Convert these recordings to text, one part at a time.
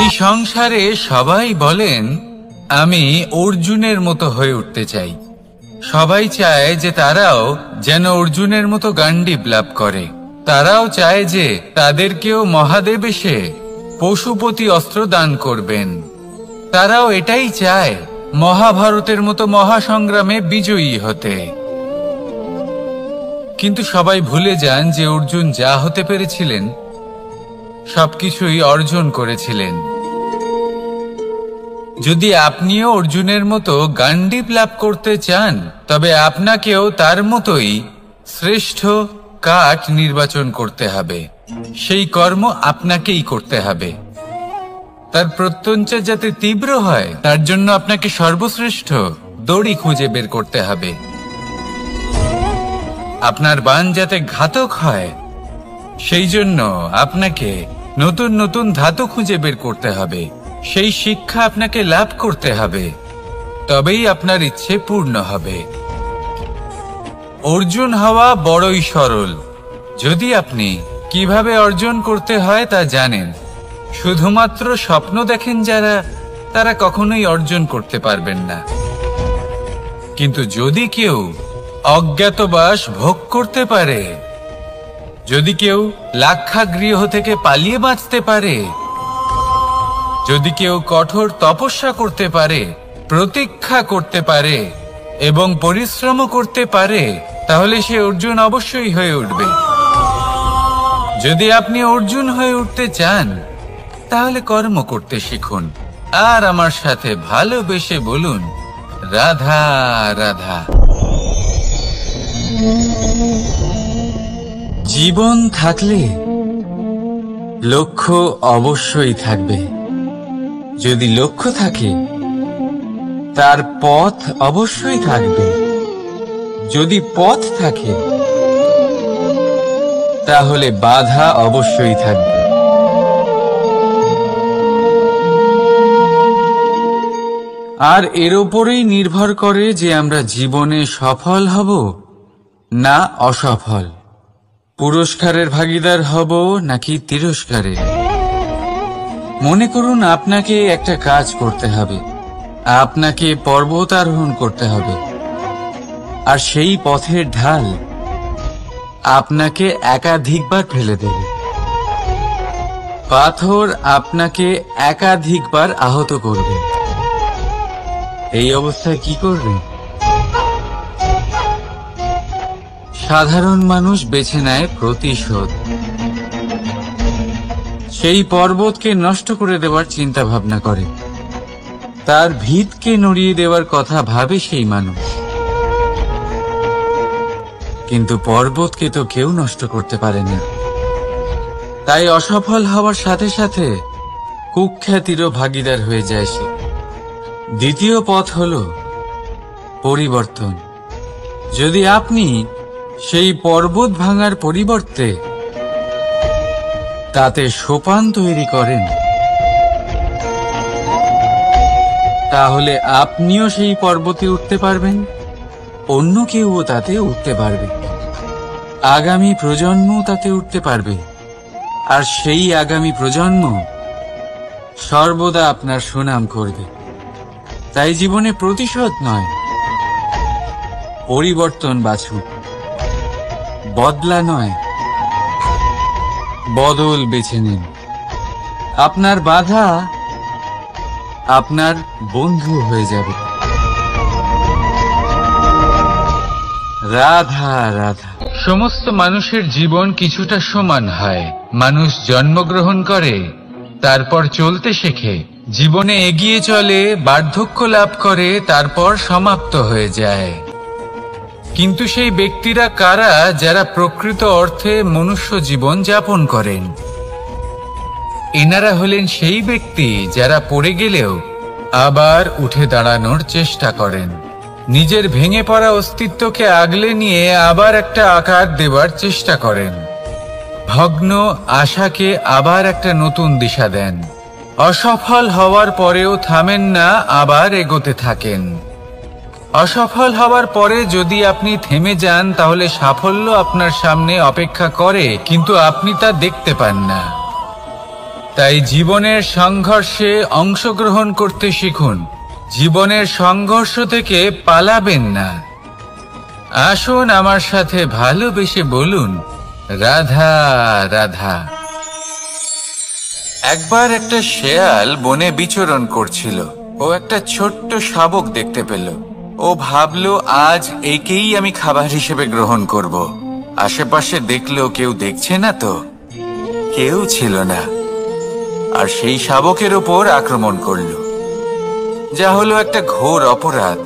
এই সংসারে সবাই বলেন আমি অর্জুনের মতো হয়ে উঠতে চাই। সবাই চায় যে তারাও যেন অর্জুনের মতো গান্ডীব লাভ করে। তারাও চায় যে তাদেরকেও মহাদেব এসে পশুপতি অস্ত্র দান করবেন। তারাও এটাই চায় মহাভারতের মতো মহাসংগ্রামে বিজয়ী হতে। কিন্তু সবাই ভুলে যান যে অর্জুন যা হতে পেরেছিলেন সবকিছুই অর্জন করেছিলেন। যদি আপনিও অর্জুনের মতো গান্ডীব লাভ করতে চান তবে আপনাকেও তার মতোই শ্রেষ্ঠ কাঠ নির্বাচন করতে হবে। সেই কর্ম আপনাকেই করতে হবে। তার প্রত্যঞ্চা যাতে তীব্র হয় তার জন্য আপনাকে সর্বশ্রেষ্ঠ দড়ি খুঁজে বের করতে হবে। আপনার বাণ যাতে ঘাতক হয় সেই জন্য আপনাকে নতুন নতুন ধাতু খুঁজে বের করতে হবে। সেই শিক্ষা আপনাকে লাভ করতে হবে, তবেই আপনার ইচ্ছে পূর্ণ হবে। অর্জুন হওয়া বড়ই সরল যদি আপনি কিভাবে অর্জন করতে হয় তা জানেন। শুধুমাত্র স্বপ্ন দেখেন যারা, তারা কখনোই অর্জন করতে পারবেন না। কিন্তু যদি কেউ অজ্ঞাতবাস ভোগ করতে পারে, যদি কেউ লাক্ষাগৃহ থেকে পালিয়ে বাঁচতে পারে, যদি কেউ কঠোর তপস্যা করতে পারে, প্রতীক্ষা করতে পারে এবং পরিশ্রম করতে পারে, তাহলে সে অর্জুন অবশ্যই হয়ে উঠবে। যদি আপনি অর্জুন হয়ে উঠতে চান তাহলে কর্ম করতে শিখুন আর আমার সাথে ভালোবেসে বলুন রাধা রাধা। জীবন থাকলে লক্ষ্য অবশ্যই থাকবে। যদি লক্ষ্য থাকে তার পথ অবশ্যই থাকবে। যদি পথ থাকে তাহলে বাধা অবশ্যই থাকবে। আর এর উপরেই নির্ভর করে যে আমরা জীবনে সফল হব না অসফল, পুরস্কারের ভাগীদার হব নাকি তিরস্কারের। মনে করুন আপনাকে একটা কাজ করতে হবে, আপনাকে পর্বত আরোহণ করতে হবে, আর সেই পথের ঢাল আপনাকে একাধিকবার ফেলে দেবে। পাথর আপনাকে একাধিকবার আহত করবে। এই অবস্থায় কি করবে? সাধারণ মানুষ বেছে নেয় প্রতিশোধ। সেই পর্বতকে নষ্ট করে দেওয়ার চিন্তা ভাবনা করে, তার ভিতকে নড়িয়ে দেওয়ার কথা ভাবে সেই মানুষ। কিন্তু পর্বতকে তো কেউ নষ্ট করতে পারে না। তাই অসফল হওয়ার সাথে সাথে কুখ্যাতিরও ভাগীদার হয়ে যায় সে। দ্বিতীয় পথ হল পরিবর্তন। যদি আপনি সেই পর্বত ভাঙার পরিবর্তে তাতে সোপান তৈরি করেন তাহলে আপনিও সেই পর্বতে উঠতে পারবেন, অন্য কেউও তাতে উঠতে পারবে, আগামী প্রজন্মও তাতে উঠতে পারবে। আর সেই আগামী প্রজন্ম সর্বদা আপনার সুনাম করবে। তাই জীবনে প্রতিশোধ নয়, পরিবর্তন বাছুন। বদলা নয়, বদল বেছে নিন। আপনার বাধা আপনার বন্ধু হয়ে যাবে। রাধা রাধা। সমস্ত মানুষের জীবন কিছুটা সমান হয়। মানুষ জন্মগ্রহণ করে, তারপর চলতে শেখে, জীবনে এগিয়ে চলে, বার্ধক্য লাভ করে, তারপর সমাপ্ত হয়ে যায়। কিন্তু সেই ব্যক্তিরা কারা যারা প্রকৃত অর্থে মনুষ্য জীবন যাপন করেন? এনারা হলেন সেই ব্যক্তি যারা পড়ে গেলেও আবার উঠে দাঁড়ানোর চেষ্টা করেন, নিজের ভেঙে পড়া অস্তিত্বকে আগলে নিয়ে আবার একটা আকার দেবার চেষ্টা করেন, ভগ্ন আশাকে আবার একটা নতুন দিশা দেন। অসফল হওয়ার পরেও থামেন না, আবার এগোতে থাকেন। অসফল হওয়ার পরে যদি আপনি থেমে যান তাহলে সাফল্য আপনার সামনে অপেক্ষা করে, কিন্তু আপনি তা দেখতে পান না। তাই জীবনের সংঘর্ষে অংশগ্রহণ করতে শিখুন। জীবনের সংঘর্ষ থেকে পালাবেন না। আসুন আমার সাথে ভালোবেসে বলুন, রাধা রাধা। একবার একটা শেয়াল বনে বিচরণ করছিল। ও একটা ছোট্ট শাবক দেখতে পেল। ও ভাবল, আজ একেই আমি খাবার হিসেবে গ্রহণ করব। আশেপাশে দেখলো কেউ দেখছে না তো, কেউ ছিল না। আর সেই শাবকের ওপর আক্রমণ করলো, যা হলো একটা ঘোর অপরাধ।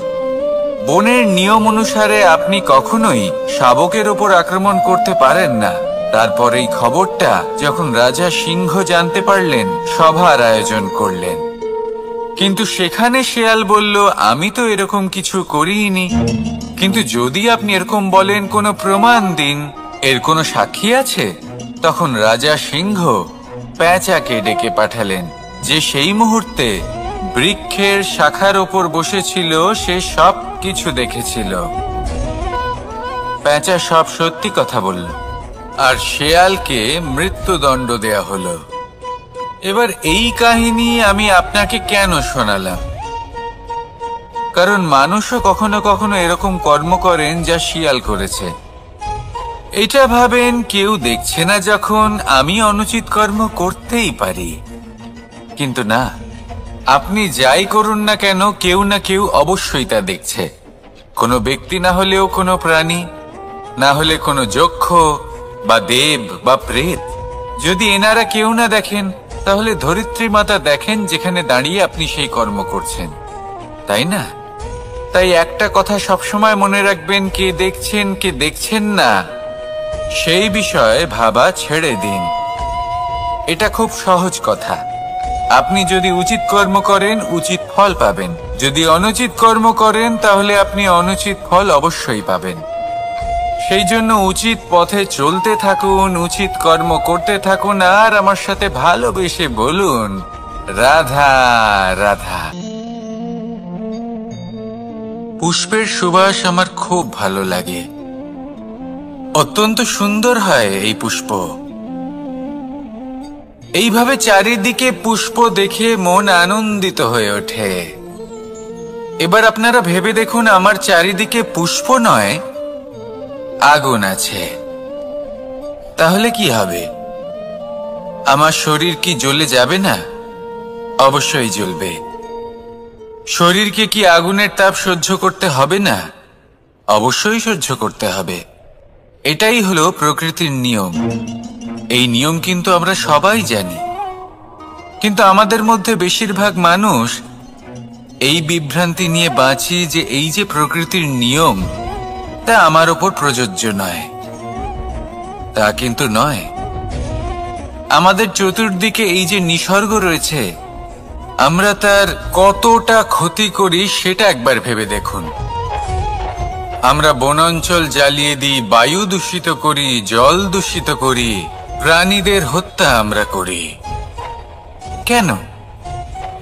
বনের নিয়ম অনুসারে আপনি কখনোই শাবকের ওপর আক্রমণ করতে পারেন না। তারপর এই খবরটা যখন রাজা সিংহ জানতে পারলেন, সভার আয়োজন করলেন। কিন্তু সেখানে শেয়াল বলল, আমি তো এরকম কিছু করিনি। কিন্তু যদি আপনি এরকম বলেন, কোনো প্রমাণ দিন, এর কোনো সাক্ষী আছে? তখন রাজা সিংহ পেঁচাকে ডেকে পাঠালেন, যে সেই মুহূর্তে বৃক্ষের শাখার ওপর বসেছিল। সে সব কিছু দেখেছিল। পেঁচা সব সত্যি কথা বলল, আর শেয়ালকে মৃত্যুদণ্ড দেয়া হলো। এবার এই কাহিনী আমি আপনাকে কেন শোনালাম? কারণ মানুষও কখনো কখনো এরকম কর্ম করেন যা শিয়াল করেছে। এটা ভাবেন কেউ দেখছে না, যখন আমি অনুচিত কর্ম করতেই পারি। কিন্তু না, আপনি যাই করুন না কেন, কেউ না কেউ অবশ্যই তা দেখছে। কোনো ব্যক্তি না হলেও কোনো প্রাণী, না হলে কোনো যক্ষ বা দেব বা প্রেত। যদি এনারা কেউ না দেখেন, তাহলে ধরিত্রী মাতা দেখেন, যেখানে দাঁড়িয়ে আপনি সেই কর্ম করছেন, তাই না? তাই একটা কথা সবসময় মনে রাখবেন, কে দেখছেন কে দেখছেন না সেই বিষয়ে ভাবা ছেড়ে দিন। এটা খুব সহজ কথা। আপনি যদি উচিত কর্ম করেন, উচিত ফল পাবেন। যদি অনুচিত কর্ম করেন, তাহলে আপনি অনুচিত ফল অবশ্যই পাবেন। সেই জন্য উচিত পথে চলতে থাকুন, উচিত কর্ম করতে থাকুন, আর আমার সাথে ভালোবেসে বলুন, রাধা রাধা। পুষ্পের সুবাস আমার খুব ভালো লাগে। অত্যন্ত সুন্দর হয় এই পুষ্প। এইভাবে চারিদিকে পুষ্প দেখে মন আনন্দিত হয়ে ওঠে। এবার আপনারা ভেবে দেখুন, আমার চারিদিকে পুষ্প নয়, আগুন আছে। তাহলে কি হবে? আমার শরীর কি জ্বলে যাবে না? অবশ্যই জ্বলবে। শরীরকে কি আগুনের তাপ সহ্য করতে হবে না? অবশ্যই সহ্য করতে হবে। এটাই হলো প্রকৃতির নিয়ম। এই নিয়ম কিন্তু আমরা সবাই জানি। কিন্তু আমাদের মধ্যে বেশিরভাগ মানুষ এই বিভ্রান্তি নিয়ে বাঁচি যে এই যে প্রকৃতির নিয়ম, তা আমার ওপর প্রযোজ্য নয়। তা কিন্তু নয়। আমাদের চতুর্দিকে এই যে নিসর্গ রয়েছে, আমরা তার কতটা ক্ষতি করি সেটা একবার ভেবে দেখুন। আমরা বনাঞ্চল জ্বালিয়ে দিই, বায়ু দূষিত করি, জল দূষিত করি, প্রাণীদের হত্যা আমরা করি। কেন?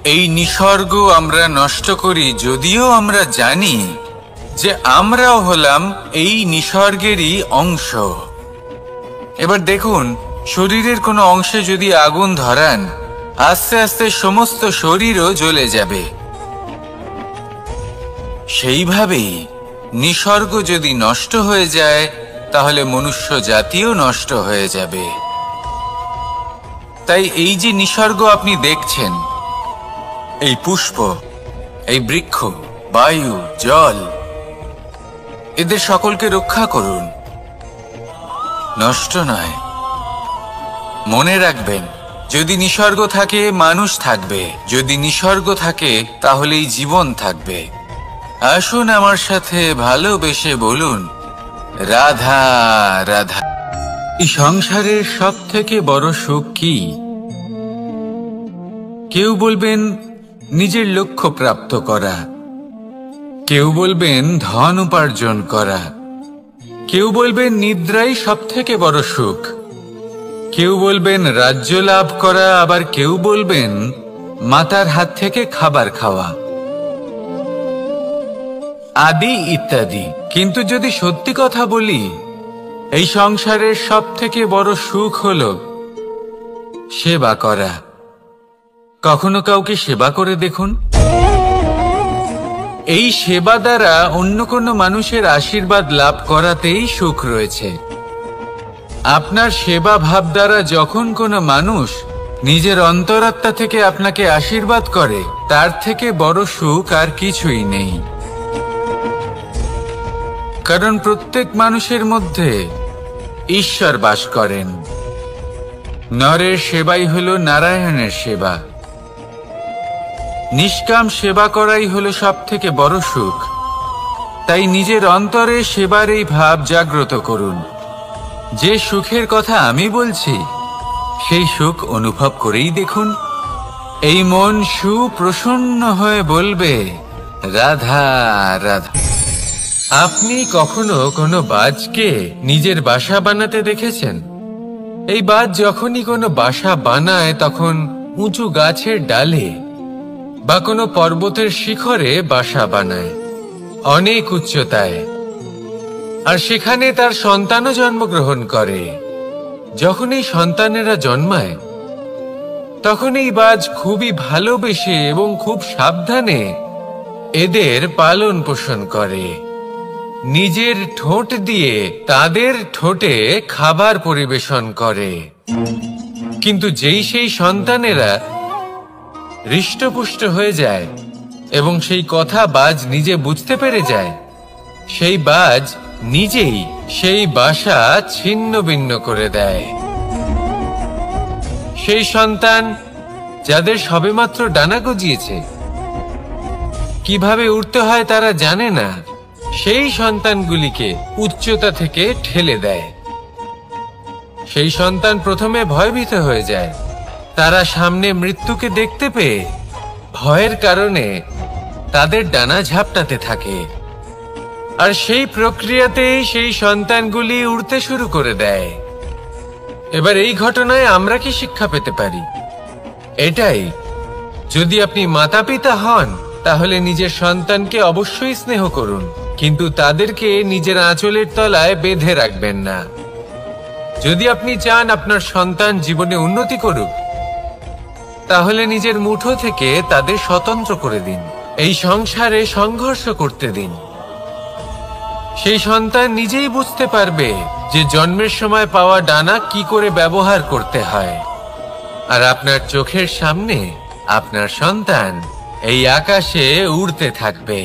এই নিসর্গ আমরা নষ্ট করি, যদিও আমরা জানি যে আমরাও হলাম এই নিসর্গেরই অংশ। এবার দেখুন, শরীরের কোনো অংশে যদি আগুন ধরান, আস্তে আস্তে সমস্ত শরীরও জ্বলে যাবে। সেইভাবেই নিসর্গ যদি নষ্ট হয়ে যায়, তাহলে মনুষ্য জাতিও নষ্ট হয়ে যাবে। তাই এই যে নিসর্গ আপনি দেখছেন, এই পুষ্প, এই বৃক্ষ, বায়ু, জল, এদের সকলকে রক্ষা করুন, নষ্ট নয়। মনে রাখবেন, যদি নিসর্গ থাকে, মানুষ থাকবে। যদি নিসর্গ থাকে, তাহলেই জীবন থাকবে। আসুন আমার সাথে ভালোবেসে বলুন, রাধা রাধা। এই সংসারের সব থেকে বড় সুখ কি? কেউ বলবেন নিজের লক্ষ্য প্রাপ্ত করা, কেউ বলবেন ধন উপার্জন করা, কেউ বলবেন নিদ্রাই সব থেকে বড় সুখ, কেউ বলবেন রাজ্য লাভ করা, আবার কেউ বলবেন মাতার হাত থেকে খাবার খাওয়া, আদি ইত্যাদি। কিন্তু যদি সত্যি কথা বলি, এই সংসারের সব থেকে বড় সুখ হলো সেবা করা, কখনো কাউকে সেবা করে দেখুন। এই সেবা দ্বারা অন্য কোনো মানুষের আশীর্বাদ লাভ করাতেই সুখ রয়েছে। আপনার সেবা ভাব দ্বারা যখন কোনো মানুষ নিজের অন্তরাত্মা থেকে আপনাকে আশীর্বাদ করে, তার থেকে বড় সুখ আর কিছুই নেই। কারণ প্রত্যেক মানুষের মধ্যে ঈশ্বর বাস করেন। নরের সেবাই হলো নারায়ণের সেবা। নিষ্কাম সেবা করাই হলো সব থেকে বড় সুখ। তাই নিজের অন্তরে সেবার এই ভাব জাগ্রত করুন। যে সুখের কথা আমি বলছি, সেই সুখ অনুভব করেই দেখুন। এই মন সুপ্রসন্ন হয়ে বলবে, রাধা রাধা। আপনি কখনো কোনো বাজকে নিজের বাসা বানাতে দেখেছেন? এই বাজ যখনই কোনো বাসা বানায়, তখন উঁচু গাছের ডালে বা কোনো পর্বতের শিখরে বাসা বানায়, অনেক উচ্চতায়। আর সেখানে তার সন্তানও জন্মগ্রহণ করে। যখন এই সন্তানেরা জন্মায়, তখন এই বাজ খুবই ভালোবেসে এবং খুব সাবধানে এদের পালন পোষণ করে। নিজের ঠোঁট দিয়ে তাদের ঠোঁটে খাবার পরিবেশন করে। কিন্তু যেই সেই সন্তানেরা হৃষ্টপুষ্ট হয়ে যায় এবং সেই কথা বাজ নিজে বুঝতে পেরে যায়, সেই বাজ নিজেই সেই বাসা ছিন্ন ভিন্ন করে দেয়। সেই সন্তান যাদের সবেমাত্র ডানা গজিয়েছে, কিভাবে উড়তে হয় তারা জানে না, সেই সন্তানগুলিকে উচ্চতা থেকে ঠেলে দেয়। সেই সন্তান প্রথমে ভয়ভীত হয়ে যায়। তারা সামনে মৃত্যুকে দেখতে পেয়ে ভয়ের কারণে তাদের ডানা ঝাপটাতে থাকে। আর সেই প্রক্রিয়াতেই সেই সন্তানগুলি উড়তে শুরু করে দেয়। এবার এই ঘটনায় আমরা কি শিক্ষা পেতে পারি? এটাই, যদি আপনি মাতা পিতা হন, তাহলে নিজের সন্তানকে অবশ্যই স্নেহ করুন, কিন্তু তাদেরকে নিজের আঁচলের তলায় বেঁধে রাখবেন না। যদি আপনি চান আপনার সন্তান জীবনে উন্নতি করুক, তাহলে নিজের মুঠো থেকে তাদের স্বতন্ত্র করে দিন। এই সংসারে সংঘর্ষ করতে দিন। সেই সন্তান নিজেই বুঝতে পারবে যে জন্মের সময় পাওয়া ডানা কি করে ব্যবহার করতে হয়। আর আপনার চোখের সামনে আপনার সন্তান এই আকাশে উড়তে থাকবে।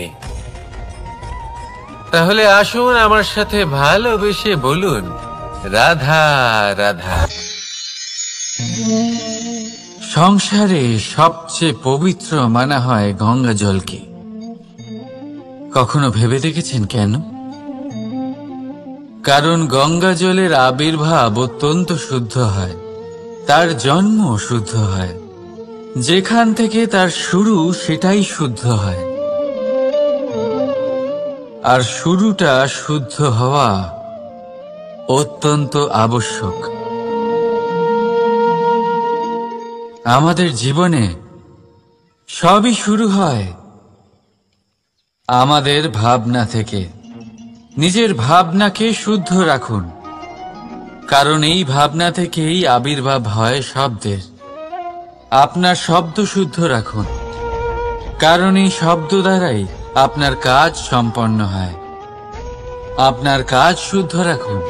তাহলে আসুন আমার সাথে ভালোবেসে বলুন, রাধা রাধা। সংসারে সবচেয়ে পবিত্র মানা হয় গঙ্গা জলকে। কখনো ভেবে দেখেছেন কেন? কারণ গঙ্গা জলের আবির্ভাব অত্যন্ত শুদ্ধ হয়, তার জন্ম শুদ্ধ হয়, যেখান থেকে তার শুরু সেটাই শুদ্ধ হয়। আর শুরুটা শুদ্ধ হওয়া অত্যন্ত আবশ্যক। আমাদের জীবনে সবই শুরু হয় আমাদের ভাবনা থেকে। নিজের ভাবনাকে শুদ্ধ রাখুন, কারণ এই ভাবনা থেকেই আবির্ভাব হয় শব্দের। আপনার শব্দ শুদ্ধ রাখুন, কারণ এই শব্দ দ্বারাই আপনার কাজ সম্পন্ন হয়। আপনার কাজ শুদ্ধ রাখুন,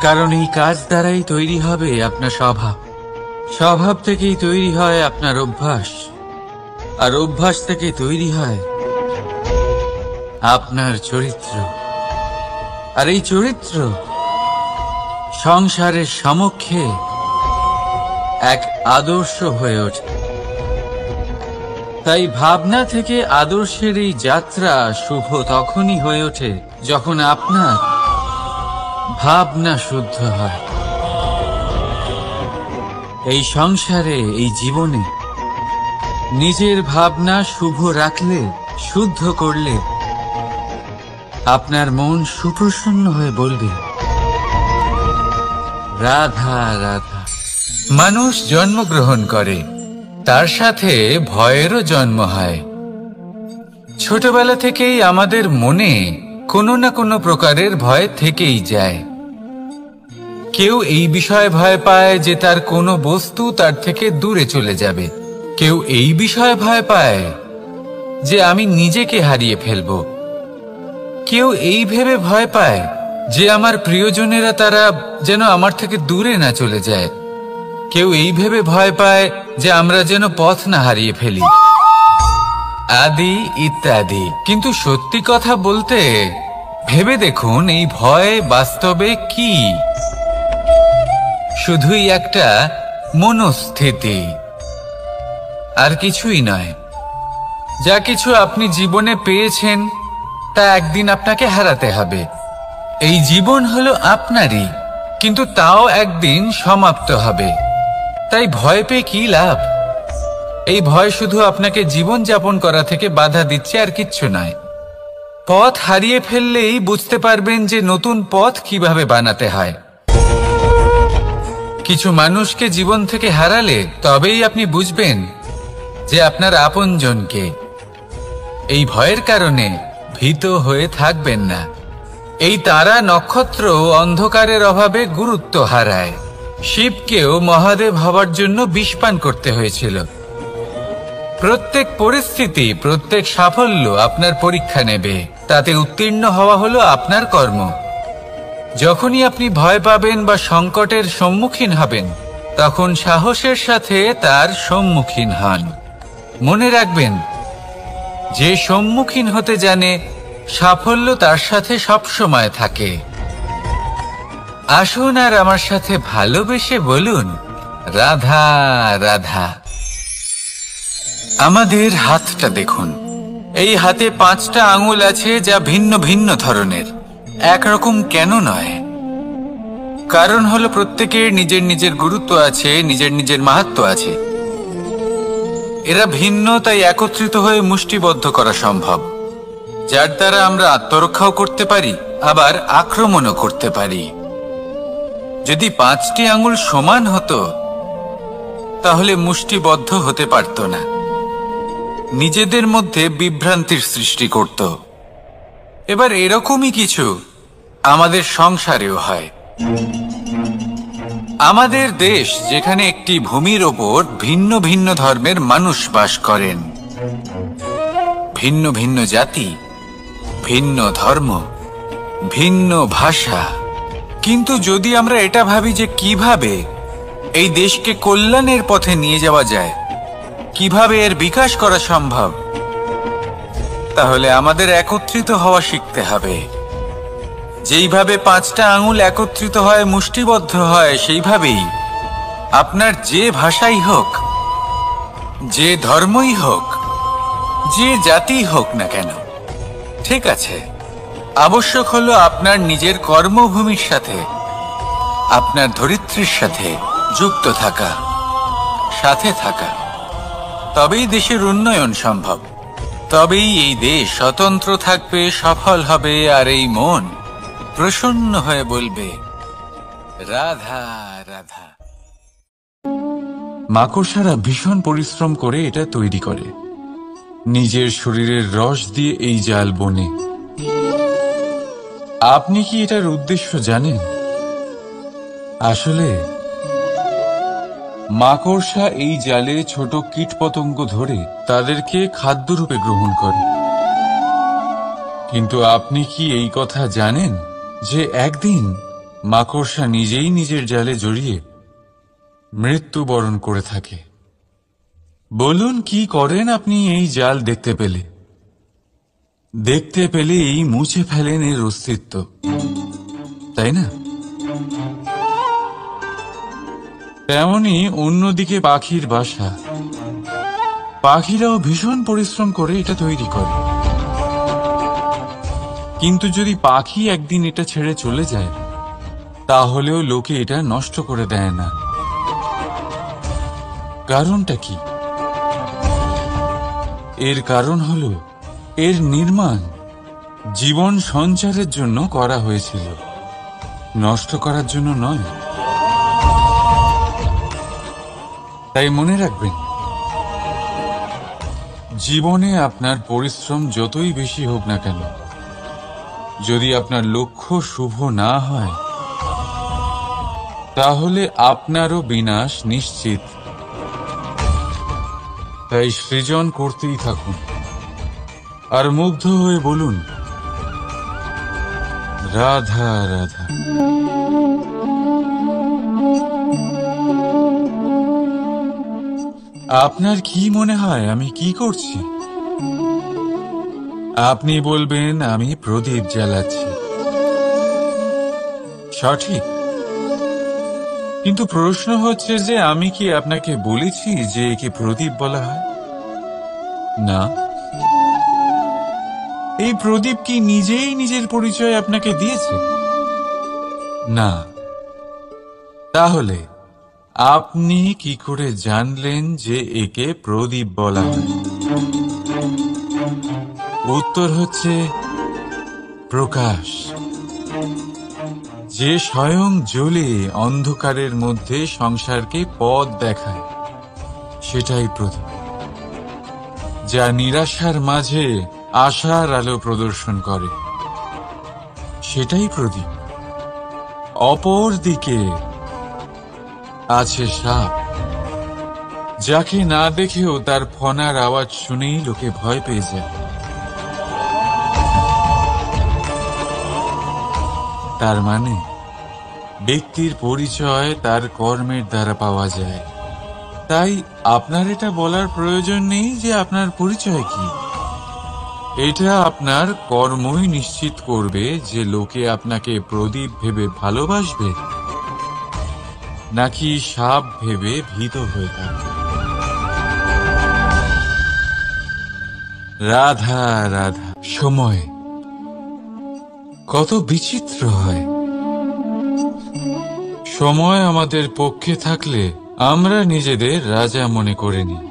কারণ এই কাজ দ্বারাই তৈরি হবে আপনার স্বভাব। স্বভাব থেকেই তৈরি হয় আপনার অভ্যাস, আর অভ্যাস থেকে তৈরি হয় আপনার চরিত্র। আর এই চরিত্র সংসারের সমক্ষে এক আদর্শ হয়ে ওঠে। তাই ভাবনা থেকে আদর্শের এই যাত্রা শুভ তখনই হয়ে ওঠে যখন আপনার ভাবনা শুদ্ধ হয়। এই সংসারে, এই জীবনে নিজের ভাবনা শুভ রাখলে, শুদ্ধ করলে আপনার মন সুপ্রসন্ন হয়ে বলবে, রাধা রাধা। মানুষ জন্মগ্রহণ করে, তার সাথে ভয়েরও জন্ম হয়। ছোটবেলা থেকেই আমাদের মনে কোনো না কোনো প্রকারের ভয় থেকেই যায়। কেউ এই বিষয়ে ভয় পায় যে তার কোনো বস্তু তার থেকে দূরে চলে যাবে। কেউ এই বিষয়ে ভয় পায় যে আমি নিজেকে হারিয়ে ফেলব। কেউ এই ভেবে ভয় পায় যে আমার প্রিয়জনেরা তারা যেন আমার থেকে দূরে না চলে যায়। কেউ এই ভেবে ভয় পায় যে আমরা যেন পথ না হারিয়ে ফেলি, আদি ইত্যাদি। কিন্তু সত্যি কথা বলতে ভেবে দেখুন, এই ভয় বাস্তবে কি? শুধুই একটা মনস্থিতি, আর কিছুই নয়। যা কিছু আপনি জীবনে পেয়েছেন তা একদিন আপনাকে হারাতে হবে। এই জীবন হলো আপনারই, কিন্তু তাও একদিন সমাপ্ত হবে। তাই ভয় পেয়ে কি লাভ? এই ভয় শুধু আপনাকে জীবন যাপন করা থেকে বাধা দিচ্ছে, আর কিচ্ছু নয়। পথ হারিয়ে ফেললেই বুঝতে পারবেন যে নতুন পথ কিভাবে বানাতে হয়। কিছু মানুষকে জীবন থেকে হারালে তবেই আপনি বুঝবেন যে আপনার আপনজনকে। এই ভয়ের কারণে ভীত হয়ে থাকবেন না। এই তারা নক্ষত্র অন্ধকারের অভাবে গুরুত্ব হারায়। শিবকেও মহাদেব হবার জন্য বিষপান করতে হয়েছিল। প্রত্যেক পরিস্থিতি, প্রত্যেক সাফল্য আপনার পরীক্ষা নেবে। তাতে উত্তীর্ণ হওয়া হলো আপনার কর্ম। যখনই আপনি ভয় পাবেন বা সংকটের সম্মুখীন হবেন, তখন সাহসের সাথে তার সম্মুখীন হন। মনে রাখবেন, যে সম্মুখীন হতে জানে সাফল্য তার সাথে সবসময় থাকে। আসুন আর আমার সাথে ভালোবেসে বলুন, রাধা রাধা। আমাদের হাতটা দেখুন। এই হাতে 5টা আঙুল আছে, যা ভিন্ন ভিন্ন ধরনের। একরকম কেন নয়? কারণ হলো প্রত্যেকের নিজের নিজের গুরুত্ব আছে, নিজের নিজের মাহাত্ম্য আছে। এরা ভিন্ন, তাই একত্রিত হয়ে মুষ্টিবদ্ধ করা সম্ভব, যার দ্বারা আমরা আত্মরক্ষাও করতে পারি, আবার আক্রমণও করতে পারি। যদি 5টি আঙুল সমান হতো তাহলে মুষ্টিবদ্ধ হতে পারত না, নিজেদের মধ্যে বিভ্রান্তির সৃষ্টি করত। এবার এরকমই কিছু আমাদের সংসারেও হয়। আমাদের দেশ, যেখানে একটি ভূমির ওপর ভিন্ন ভিন্ন ধর্মের মানুষ বাস করেন, ভিন্ন ভিন্ন জাতি, ভিন্ন ধর্ম, ভিন্ন ভাষা। কিন্তু যদি আমরা এটা ভাবি যে কিভাবে এই দেশকে কল্যাণের পথে নিয়ে যাওয়া যায়, কিভাবে এর বিকাশ করা সম্ভব, তাহলে আমাদের একত্রিত হওয়া শিখতে হবে। যেইভাবে 5টা আঙুল একত্রিত হয়, মুষ্টিবদ্ধ হয়, সেইভাবেই আপনার যে ভাষাই হোক, যে ধর্মই হোক, যে জাতি হোক না কেন, ঠিক আছে, আবশ্যক হলো আপনার নিজের কর্মভূমির সাথে, আপনার ধরিত্রীর সাথে যুক্ত থাকা, সাথে থাকা। তবেই দেশের উন্নয়ন সম্ভব। তবেই এই দেশ স্বতন্ত্র থাকবে, সফল হবে, আর এই মন প্রসন্ন হয়ে বলবে, রাধা রাধা। মাকড়সারা ভীষণ পরিশ্রম করে এটা তৈরি করে। নিজের শরীরের রস দিয়ে এই জাল বনে। আপনি কি এটার উদ্দেশ্য জানেন? আসলে মাকড়সা এই জালে ছোট কীটপতঙ্গ ধরে তাদেরকে খাদ্যরূপে গ্রহণ করে। কিন্তু আপনি কি এই কথা জানেন যে একদিন মাকড়সা নিজেই নিজের জালে জড়িয়ে মৃত্যুবরণ করে থাকে? বলুন, কি করেন আপনি এই জাল দেখতে পেলে? দেখতে পেলেই মুছে ফেলেন এর অস্তিত্ব, তাই না? তেমনি অন্যদিকে পাখির বাসা। পাখিরাও ভীষণ পরিশ্রম করে এটা তৈরি করে। কিন্তু যদি পাখি একদিন এটা ছেড়ে চলে যায়, তাহলেও লোকে এটা নষ্ট করে দেয় না। কারণটা কি? এর কারণ হলো এর নির্মাণ জীবন সঞ্চারের জন্য করা হয়েছিল, নষ্ট করার জন্য নয়। তাই মনে রাখবেন, জীবনে আপনার পরিশ্রম যতই বেশি হোক না কেন, যদি আপনার লক্ষ্য শুভ না হয়, তাহলে আপনারও বিনাশ নিশ্চিত। তাই সৃজন করতেই থাকুন আর মুগ্ধ হয়ে বলুন, রাধা রাধা। আপনার কি মনে হয় আমি কি করছি? আপনি বলবেন আমি প্রদীপ জ্বালাচ্ছি। সঠিক, কিন্তু প্রশ্ন হচ্ছে যে আমি কি আপনাকে বলেছি যে একে প্রদীপ বলা হয়? না। এই প্রদীপ কি নিজেই নিজের পরিচয় আপনাকে দিয়েছে? না। তাহলে আপনি কি করে জানলেন যে একে প্রদীপ বলা হয়? উত্তর হচ্ছে প্রকাশ। যে স্বয়ং জ্বলে অন্ধকারের মধ্যে সংসারকে পথ দেখায়, সেটাই প্রদীপ। যা নিরাশার মাঝে আশার আলো প্রদর্শন করে, সেটাই প্রদীপ। অপর দিকে আছে সাপ, যাকে না দেখেও তার ফনার আওয়াজ শুনেই লোকে ভয় পেয়ে যায়। তার মানে ব্যক্তির পরিচয় তার কর্মের দ্বারা পাওয়া যায়। তাই আপনার এটা বলার প্রয়োজন নেই যে আপনার পরিচয় কি। এটা আপনার কর্মই নিশ্চিত করবে যে লোকে আপনাকে প্রদীপ ভেবে ভালোবাসবে নাকি সাপ ভেবে ভীত হয়ে থাকবে। রাধা রাধা। সময় কত বিচিত্র হয়। সময় আমাদের পক্ষে থাকলে আমরা নিজেদের রাজা মনে করে নিই,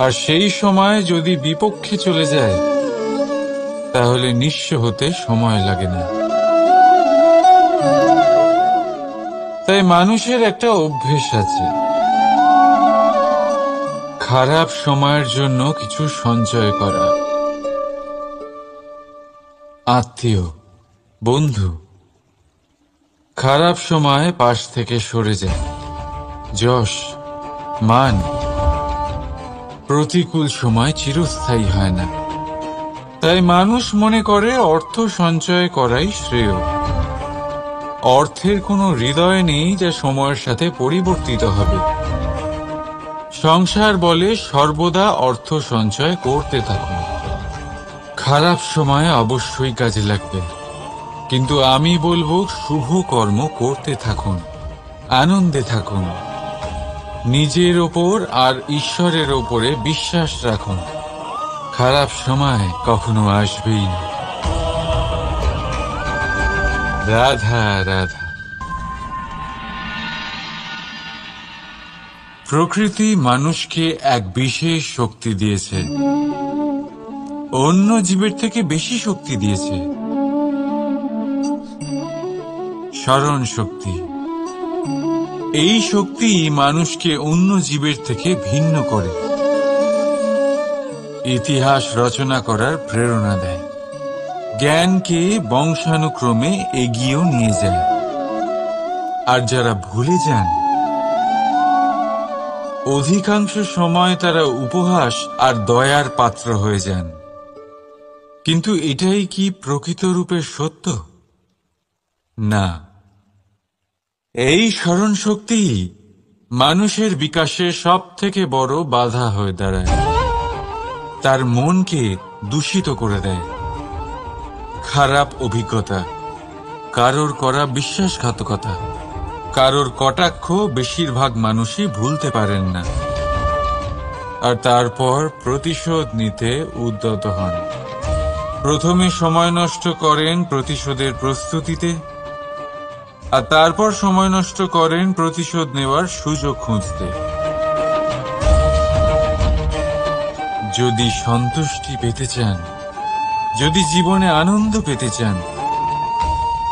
আর সেই সময় যদি বিপক্ষে চলে যায় তাহলে নিঃস্ব হতে সময় লাগে না। তাই মানুষের একটা অভ্যেস আছে, খারাপ সময়ের জন্য কিছু সঞ্চয় করা। আত্মীয়, বন্ধু খারাপ সময় পাশ থেকে সরে যায়। যশ, মান প্রতিকূল সময় চিরস্থায়ী হয় না। তাই মানুষ মনে করে অর্থ সঞ্চয় করাই শ্রেয়। অর্থের কোনো হৃদয় নেই যা সময়ের সাথে পরিবর্তিত হবে। সংসার বলে সর্বদা অর্থ সঞ্চয় করতে থাকুন। খারাপ সময় অবশ্যই কাজে লাগবে, কিন্তু আমি বলবো শুভ কর্ম করতে থাকুন, আনন্দে থাকুন, নিজের ওপর আর ঈশ্বরের ওপরে বিশ্বাস রাখুন। খারাপ সময় কখনো আসবেই না। রাধা রাধা। প্রকৃতি মানুষকে এক বিশেষ শক্তি দিয়েছে, অন্য জীবের থেকে বেশি শক্তি দিয়েছে। স্মরণ শক্তি। এই শক্তি মানুষকে অন্য জীবের থেকে ভিন্ন করে, ইতিহাস রচনা করার প্রেরণা দেয়, জ্ঞানকে বংশানুক্রমে এগিয়েও নিয়ে যায়। আর যারা ভুলে যান, অধিকাংশ সময় তারা উপহাস আর দয়ার পাত্র হয়ে যান। কিন্তু এটাই কি প্রকৃত রূপে সত্য? না। এই স্মরণ শক্তি মানুষের বিকাশে সব থেকে বড় বাধা হয়ে দাঁড়ায়। তার মনকে দূষিত করে দেয়। খারাপ অভিজ্ঞতা, কারোর করা বিশ্বাসঘাতকতা, কারোর কটাক্ষ বেশিরভাগ মানুষই ভুলতে পারেন না, আর তারপর প্রতিশোধ নিতে উদ্যত হন। প্রথমে সময় নষ্ট করেন প্রতিশোধের প্রস্তুতিতে, আর তারপর সময় নষ্ট করেন প্রতিশোধ নেওয়ার সুযোগ খুঁজতে। যদি সন্তুষ্টি পেতে চান, যদি জীবনে আনন্দ পেতে চান,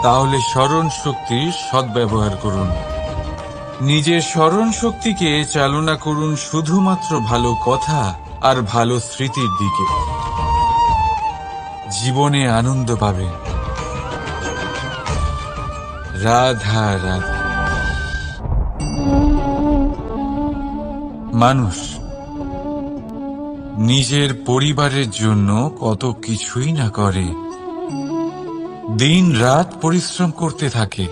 তাহলে স্মরণ শক্তির সদ্ব্যবহার করুন। নিজের স্মরণ শক্তিকে চালনা করুন শুধুমাত্র ভালো কথা আর ভালো স্মৃতির দিকে। জীবনে আনন্দ পাবেন। রাধা রাধা। মানুষ নিজের পরিবারের জন্য কত কিছুই না করে, দিন রাত পরিশ্রম করতে থাকে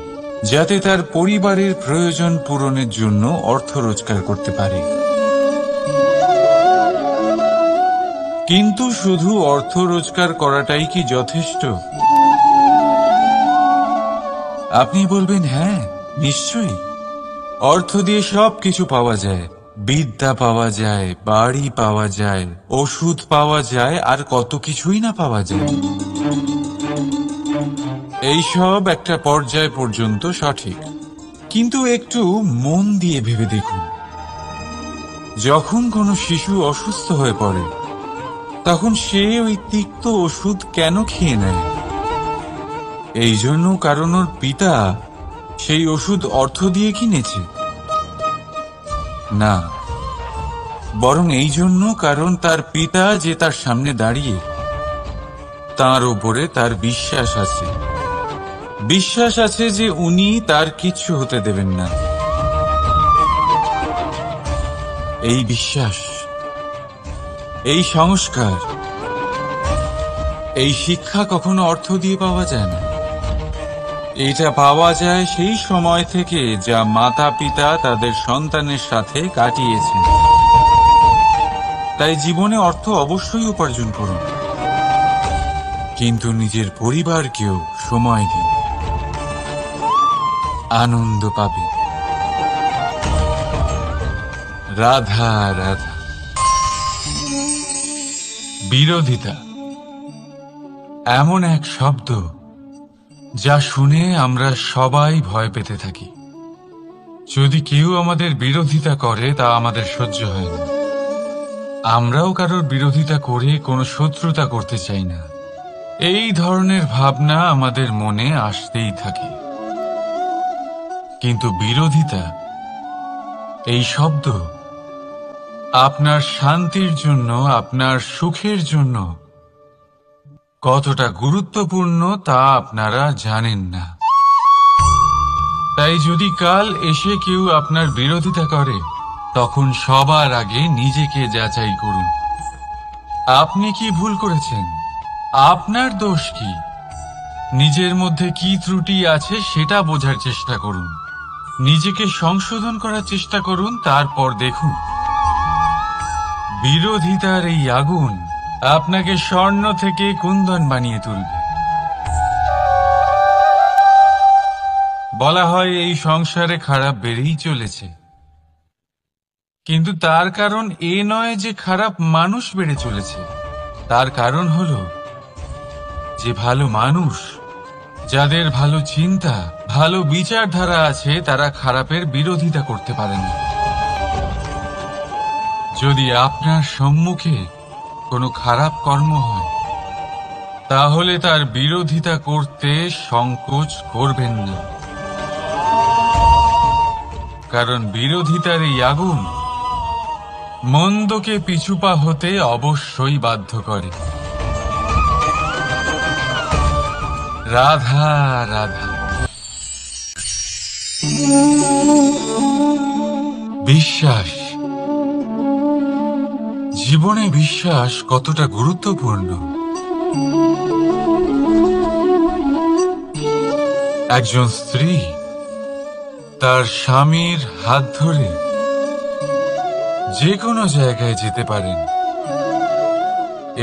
যাতে তার পরিবারের প্রয়োজন পূরণের জন্য অর্থ রোজগার করতে পারে। কিন্তু শুধু অর্থ রোজগার করাটাই কি যথেষ্ট? আপনি বলবেন, হ্যাঁ নিশ্চয়ই, অর্থ দিয়ে সব কিছু পাওয়া যায়, বিদ্যা পাওয়া যায়, বাড়ি পাওয়া যায়, ওষুধ পাওয়া যায়, আর কত কিছুই না পাওয়া যায়। এইসব একটা পর্যায় পর্যন্ত সঠিক, কিন্তু একটু মন দিয়ে ভেবে দেখুন, যখন কোনো শিশু অসুস্থ হয়ে পড়ে তখন সে ওই তিক্ত ওষুধ কেন খেয়ে নেয়? এই জন্য কারণ ওর পিতা সেই ওষুধ অর্থ দিয়ে কিনেছে? না, বরং এই জন্য কারণ তার পিতা যে তার সামনে দাঁড়িয়ে, তার উপরে তার বিশ্বাস আছে, বিশ্বাস আছে যে উনি তার কিচ্ছু হতে দেবেন না। এই বিশ্বাস, এই সংস্কার, এই শিক্ষা কখনো অর্থ দিয়ে পাওয়া যায় না। এটা পাওয়া যায় সেই সময় থেকে যা মাতা পিতা তাদের সন্তানের সাথে কাটিয়েছেন। তাই জীবনে অর্থ অবশ্যই উপার্জন করুন, কিন্তু নিজের পরিবারকেও সময় দিন, আনন্দ পাবে। রাধা রাধা। বিরোধিতা এমন এক শব্দ যা শুনে আমরা সবাই ভয় পেতে থাকি। যদি কেউ আমাদের বিরোধিতা করে তা আমাদের সহ্য হয় না। আমরাও কারোর বিরোধিতা করে কোনো শত্রুতা করতে চাই না। এই ধরনের ভাবনা আমাদের মনে আসতেই থাকে। কিন্তু বিরোধিতা, এই শব্দ আপনার শান্তির জন্য, আপনার সুখের জন্য কতটা গুরুত্বপূর্ণ তা আপনারা জানেন না। তাই যদি কাল এসে কেউ আপনার বিরোধিতা করে, তখন সবার আগে নিজেকে যাচাই করুন। আপনি কি ভুল করেছেন? আপনার দোষ কি? নিজের মধ্যে কি ত্রুটি আছে সেটা বোঝার চেষ্টা করুন, নিজেকে সংশোধন করার চেষ্টা করুন, তারপর দেখুন বিরোধিতার এই আগুন আপনাকে স্বর্ণ থেকে কুন্দন বানিয়ে তুলবে। বলা হয় এই সংসারে খারাপ বেড়েই চলেছে, কিন্তু তার কারণ এ নয় যে খারাপ মানুষ বেড়ে চলেছে। তার কারণ হলো যে ভালো মানুষ, যাদের ভালো চিন্তা, ভালো বিচারধারা আছে, তারা খারাপের বিরোধিতা করতে পারে না। যদি আপনার সম্মুখে কোনো খারাপ কর্ম হয়, তাহলে তার বিরোধিতা করতে সংকোচ করবেন না, কারণ বিরোধিতার এই আগুন মন্দকে পিছুপা হতে অবশ্যই বাধ্য করে। রাধা রাধা। বিশ্বাস, জীবনে বিশ্বাস কতটা গুরুত্বপূর্ণ। একজন স্ত্রী তার স্বামীর হাত ধরে যে কোনো জায়গায় যেতে পারেন,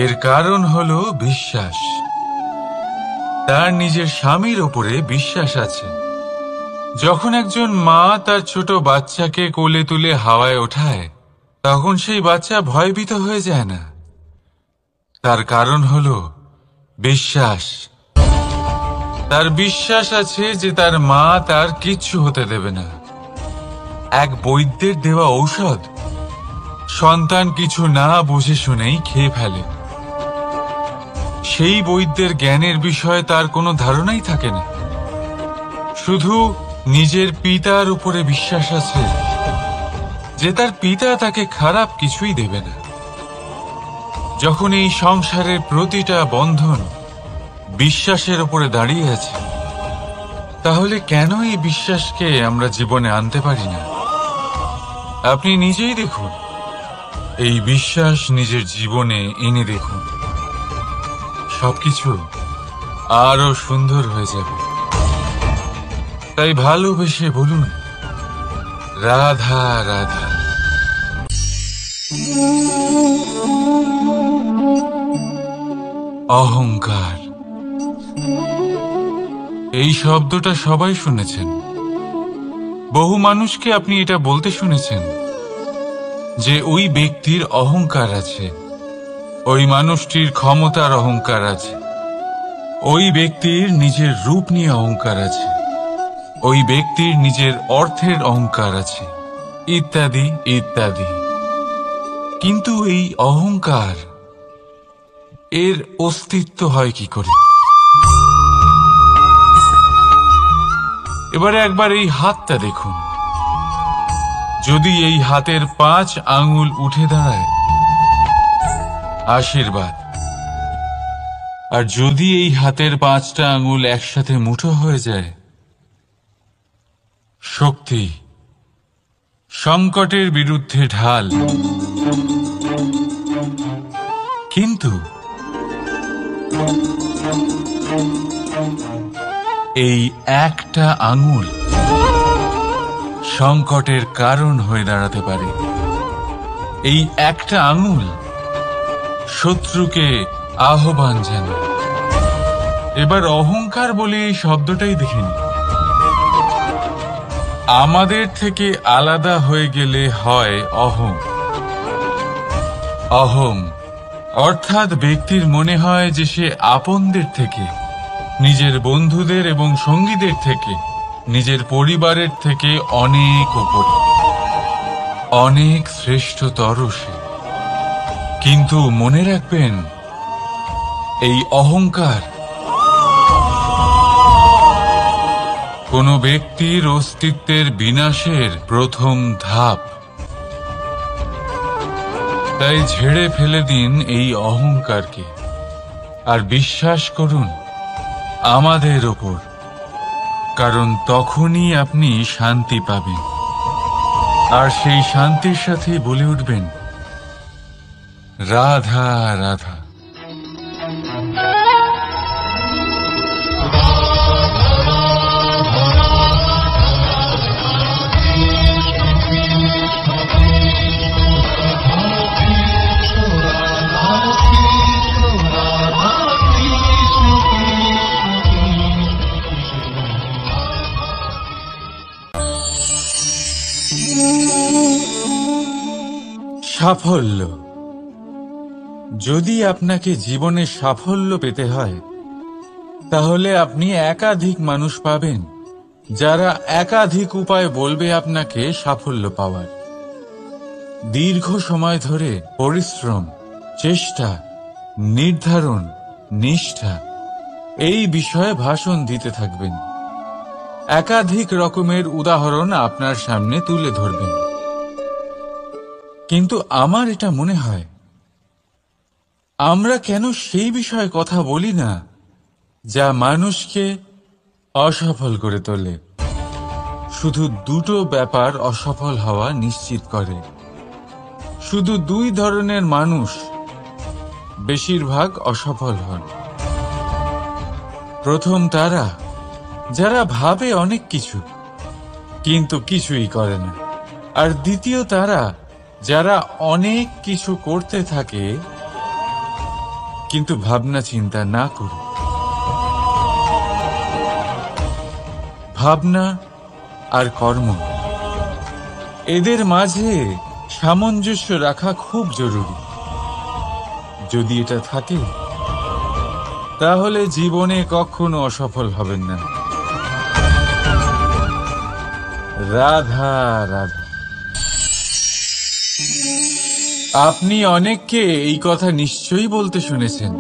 এর কারণ হলো বিশ্বাস। তার নিজের স্বামীর ওপরে বিশ্বাস আছে। যখন একজন মা তার ছোট বাচ্চাকে কোলে তুলে হাওয়ায় ওঠায়, তখন সেই বাচ্চা ভয়ভীত হয়ে যায় না। তার কারণ হলো বিশ্বাস। তার বিশ্বাস আছে যে তার মা তার কিচ্ছু হতে দেবে না। এক বৈদ্যের দেওয়া ঔষধ সন্তান কিছু না বুঝে শুনেই খেয়ে ফেলে। সেই বৈদ্যের জ্ঞানের বিষয়ে তার কোনো ধারণাই থাকে না, শুধু নিজের পিতার উপরে বিশ্বাস আছে যে তার পিতা তাকে খারাপ কিছুই দেবে না। যখন এই সংসারের প্রতিটা বন্ধন বিশ্বাসের উপরে দাঁড়িয়ে আছে, তাহলে কেন এই বিশ্বাসকে আমরা জীবনে আনতে পারি না? আপনি নিজেই দেখুন, এই বিশ্বাস নিজের জীবনে এনে দেখুন, সবকিছু আরো সুন্দর হয়ে যাবে। তাই ভালোবেসে বলুন, রাধা রাধা। অহংকার, এই শব্দটা সবাই শুনেছেন। বহু মানুষকে আপনি এটা বলতে শুনেছেন যে ওই ব্যক্তির অহংকার আছে, ওই মানুষটির ক্ষমতার অহংকার আছে, ওই ব্যক্তির নিজের রূপ নিয়ে অহংকার আছে, ওই ব্যক্তির নিজের অর্থের অহংকার আছে, ইত্যাদি ইত্যাদি। কিন্তু এই অহংকার, এর অস্তিত্ব হয় কি করে? এবারে একবার এই হাতটা দেখুন। যদি এই হাতের 5 আঙ্গুল উঠে দাঁড়ায়, আশীর্বাদ। আর যদি এই হাতের 5টা আঙ্গুল একসাথে মুঠো হয়ে যায়, শক্তি, সংকটের বিরুদ্ধে ঢাল। কিন্তু এই একটা আঙুল সংকটের কারণ হয়ে দাঁড়াতে পারে। এই একটা আঙুল শত্রুকে আহ্বান জানায়। এবার অহংকার বলে এই শব্দটাই দেখে নিন। আমাদের থেকে আলাদা হয়ে গেলে হয় অহং। অহং অর্থাৎ ব্যক্তির মনে হয় যে সে আপনদের থেকে, নিজের বন্ধুদের এবং সঙ্গীদের থেকে, নিজের পরিবারের থেকে অনেক উপরে, অনেক শ্রেষ্ঠতর সে। কিন্তু মনে রাখবেন, এই অহংকার কোনো ব্যক্তির অস্তিত্বের বিনাশের প্রথম ধাপ। তাই ঝেড়ে ফেলে দিন এই অহংকারকে, আর বিশ্বাস করুন আমাদের ওপর, কারণ তখনই আপনি শান্তি পাবেন। আর সেই শান্তির সাথে বলে উঠবেন, রাধা রাধা। সাফল্য। যদি আপনাকে জীবনে সাফল্য পেতে হয়, তাহলে আপনি একাধিক মানুষ পাবেন যারা একাধিক উপায় বলবে আপনাকে সাফল্য পাওয়ার। দীর্ঘ সময় ধরে পরিশ্রম, চেষ্টা, নির্ধারণ, নিষ্ঠা এই বিষয়ে ভাষণ দিতে থাকবেন। একাধিক রকমের উদাহরণ আপনার সামনে তুলে ধরবেন। কিন্তু আমার এটা মনে হয়, আমরা কেন সেই বিষয়ে কথা বলি না যা মানুষকে অসফল করে তোলে? শুধু দুটো ব্যাপার অসফল হওয়া নিশ্চিত করে। শুধু 2 ধরনের মানুষ বেশিরভাগ অসফল হন। প্রথম তারা যারা ভাবে অনেক কিছু কিন্তু কিছুই করে না। আর দ্বিতীয় তারা যারা অনেক কিছু করতে থাকে কিন্তু ভাবনা চিন্তা না করে। ভাবনা আর কর্ম, এদের মাঝে সামঞ্জস্য রাখা খুব জরুরি। যদি এটা থাকে, তাহলে জীবনে কখনো অসফল হবেন না। রাধা রাধা। আপনি অনেককে এই কথা নিশ্চয়ই বলতে শুনেছেন,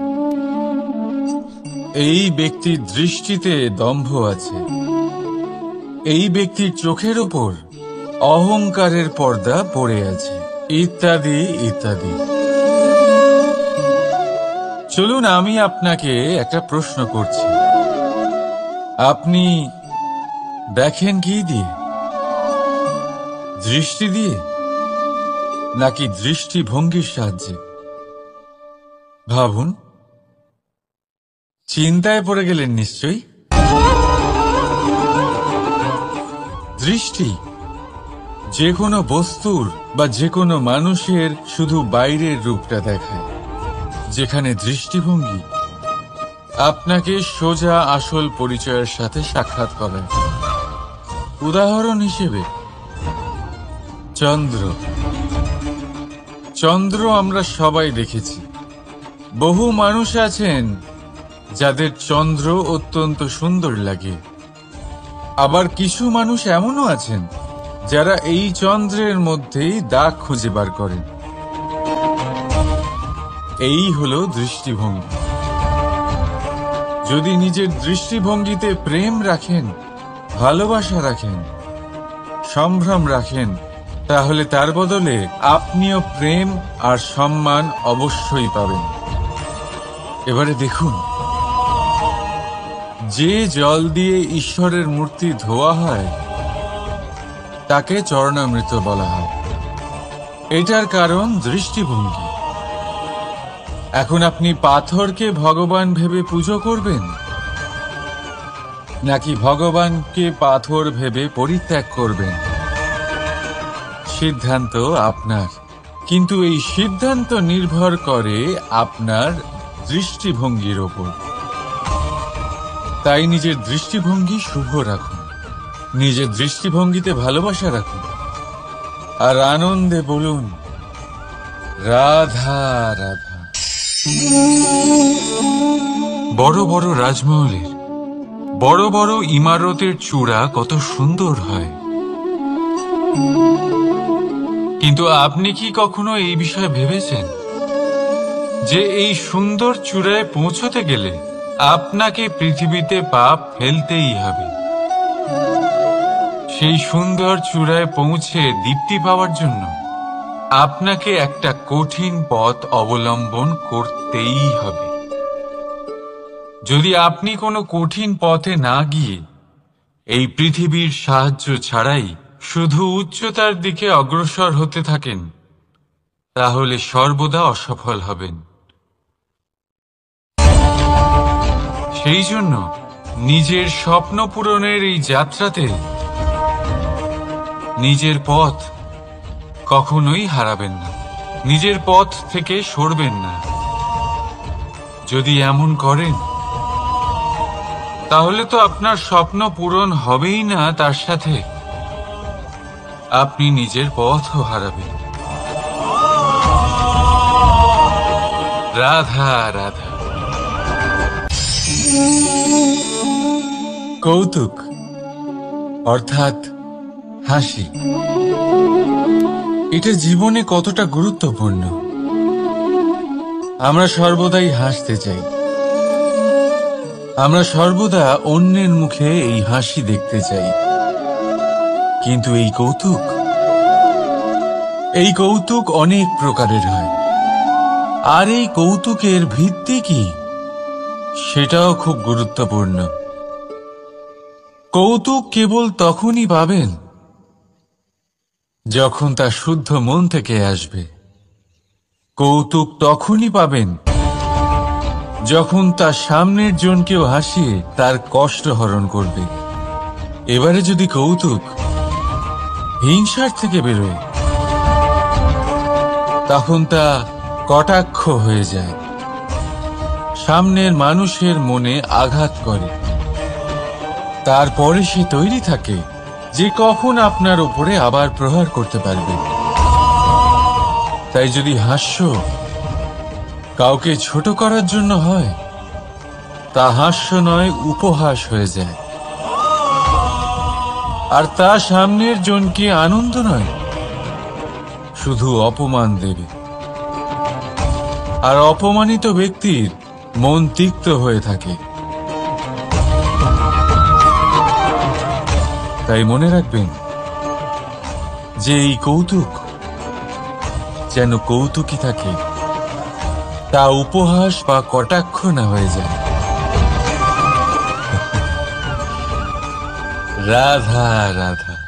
এই ব্যক্তির দৃষ্টিতে দম্ভ আছে, এই ব্যক্তির চোখের ওপর অহংকারের পর্দা পড়ে আছে, ইত্যাদি ইত্যাদি। চলুন আমি আপনাকে একটা প্রশ্ন করছি। আপনি দেখেন কি দিয়ে? দৃষ্টি দিয়ে নাকি দৃষ্টিভঙ্গির সাহায্যে? ভাবুন। চিন্তায় পড়ে গেলেন নিশ্চয়ই। দৃষ্টি যে কোনো বস্তুর বা যে কোনো মানুষের শুধু বাইরের রূপটা দেখায়, যেখানে দৃষ্টিভঙ্গি আপনাকে সোজা আসল পরিচয়ের সাথে সাক্ষাৎ করায়। উদাহরণ হিসেবে চন্দ্র। চন্দ্র আমরা সবাই দেখেছি। বহু মানুষ আছেন যাদের চন্দ্র অত্যন্ত সুন্দর লাগে। আবার কিছু মানুষ এমনও আছেন যারা এই চন্দ্রের মধ্যেই দাগ খুঁজে বার করেন। এই হলো দৃষ্টিভঙ্গি। যদি নিজের দৃষ্টিভঙ্গিতে প্রেম রাখেন, ভালোবাসা রাখেন, সম্ভ্রম রাখেন, তাহলে তার বদলে আপনিও প্রেম আর সম্মান অবশ্যই পাবেন। এবারে দেখুন, যে জল দিয়ে ঈশ্বরের মূর্তি ধোয়া হয় তাকে চরণামৃত বলা হয়। এটার কারণ দৃষ্টিভঙ্গি। এখন আপনি পাথরকে ভগবান ভেবে পুজো করবেন, নাকি ভগবানকে পাথর ভেবে পরিত্যাগ করবেন? সিদ্ধান্ত আপনার, কিন্তু এই সিদ্ধান্ত নির্ভর করে আপনার দৃষ্টিভঙ্গির ওপর। তাই নিজের দৃষ্টিভঙ্গি শুভ রাখুন, নিজের দৃষ্টিভঙ্গিতে ভালোবাসা রাখুন, আর আনন্দে বলুন রাধা রাধা। বড় বড় রাজমহলের বড় বড় ইমারতের চূড়া কত সুন্দর হয়, কিন্তু আপনি কি কখনো এই বিষয়ে ভেবেছেন যে এই সুন্দর চূড়ায় পৌঁছতে গেলে আপনাকে পৃথিবীতে পা ফেলতেই হবে? সেই সুন্দর চূড়ায় পৌঁছে দীপ্তি পাওয়ার জন্য আপনাকে একটা কঠিন পথ অবলম্বন করতেই হবে। যদি আপনি কোনো কঠিন পথে না গিয়ে এই পৃথিবীর সাহায্য ছাড়াই শুধু উচ্চতার দিকে অগ্রসর হতে থাকেন, তাহলে সর্বদা অসফল হবেন। সেই জন্য নিজের স্বপ্ন পূরণের এই যাত্রাতে নিজের পথ কখনোই হারাবেন না, নিজের পথ থেকে সরবেন না। যদি এমন করেন তাহলে তো আপনার স্বপ্ন পূরণ হবেই না, তার সাথে আপনি নিজের পথও হারাবেন। রাধা রাধা। কৌতুক অর্থাৎ হাসি, এটা জীবনে কতটা গুরুত্বপূর্ণ। আমরা সর্বদাই হাসতে চাই, আমরা সর্বদা অন্যের মুখে এই হাসি দেখতে চাই। কিন্তু এই কৌতুক অনেক প্রকারের হয়। আর এই কৌতুকের ভিত্তি কি, সেটাও খুব গুরুত্বপূর্ণ। কৌতুক কেবল তখনই পাবেন যখন তা শুদ্ধ মন থেকে আসবে। কৌতুক তখনই পাবেন যখন তার সামনের জনকেও হাসিয়ে তার কষ্ট হরণ করবে। এবারে যদি কৌতুক হিংসার থেকে বেরোয়, তখন তা কটাক্ষ হয়ে যায়, সামনের মানুষের মনে আঘাত করে। তারপরে সে তৈরি থাকে যে কখন আপনার উপরে আবার প্রহার করতে পারবে। তাই যদি হাস্য কাউকে ছোট করার জন্য হয়, তা হাস্য নয়, উপহাস হয়ে যায়। আর তা সামনের জনকে আনন্দ নয়, শুধু অপমান দেবে। আর অপমানিত ব্যক্তির মন তিক্ত হয়ে থাকে। তাই মনে রাখবেন যে এই কৌতুক যেন কৌতুকই থাকে, তা উপহাস বা কটাক্ষ না হয়ে যায়। রাধা রাধা।